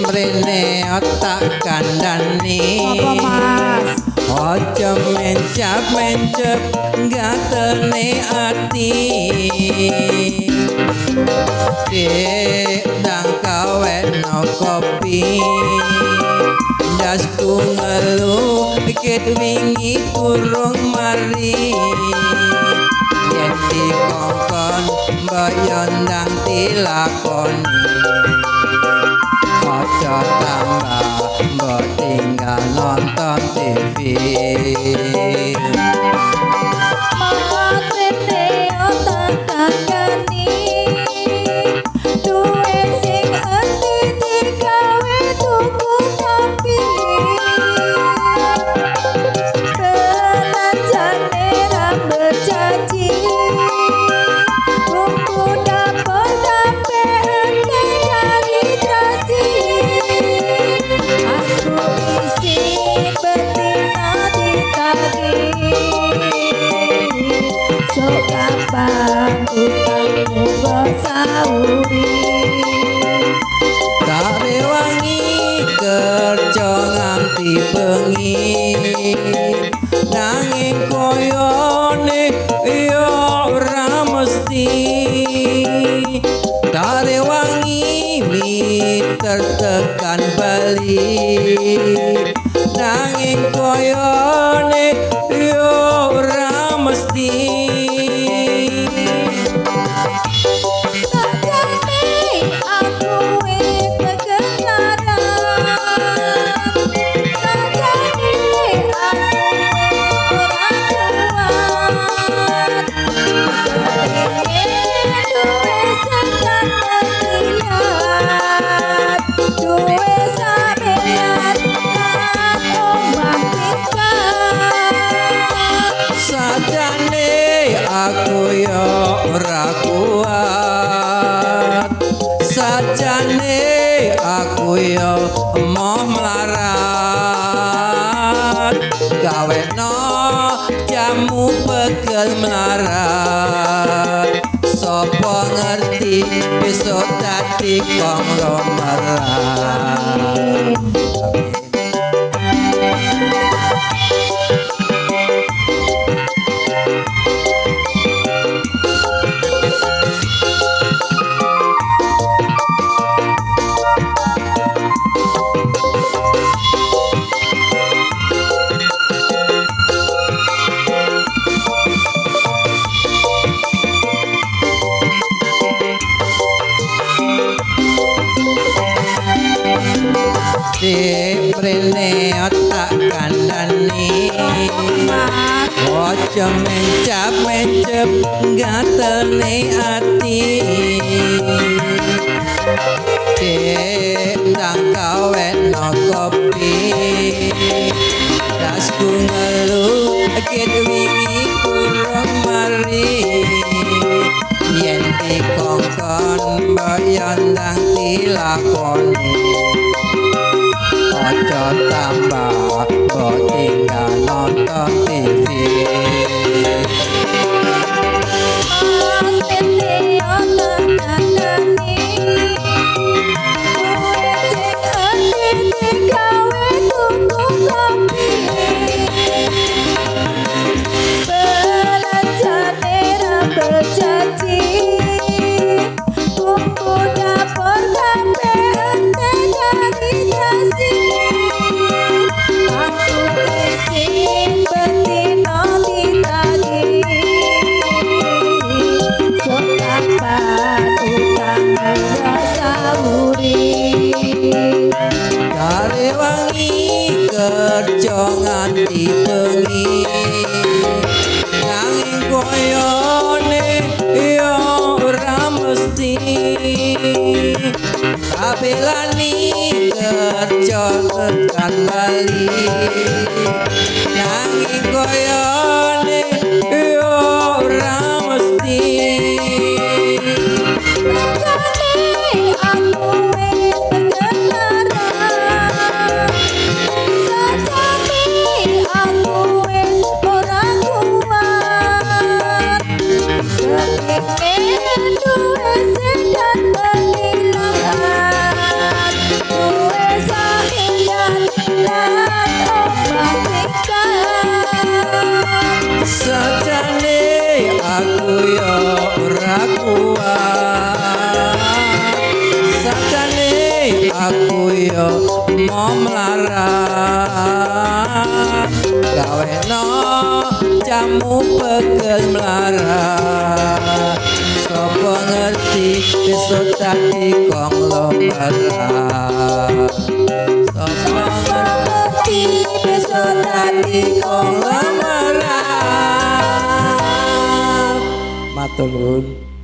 Mrene otak kandhani apa Mas aja mencap gatene ati ndang kaweno kopi dasku ngelu ket wingi kurung mari yen dikongkon mbaya ndang dilakoni aja tambah mbok tinggal nonton TV Matrene otak kandhani duwe sing endi digawe tuku kopi belanjane ra bejanji buku dapur sampe ente dari dasi aku isi betina ditagih sok kapan utangmu sauri Kare wangi kerja nganti bengi nanging koyone yo ora mesti Kare wangi miter tekan bali nanging koyone yo ora mesti Sajane aku wis kegenaran Sajane aku wis ora kuat duwe sekan liat duwe sampeyan lan omah tingkat Sajane aku yo ora kuat Sajane aku yo emoh melarat Gaweno jamu pegel melarat Sopo ngerti besok dadi konglomerat Mrene otak kandhani aja mencap gatene ati ndang kaweno kopi dasku ngelu ket wingi kurang mari yen dikongkon mbaya ndang dilakoni aja tambah mbok tinggal nonton TV Mas tete otak kandhani duwe sing endi digawe tuku kopi belanjane ra bejanji buku dapur sampe ente dari dasi aku isin betina ditagih sok kapan utangmu sauri Kare wangi kerja nganti bengi nanging koyone yo ora mesti kabelani kerja tekan bali nanging gaweno jamu pegel melarat sapa ngerti besok tadi kong lombaran sapa ngerti besok tadi kong lombaran matur nuwun.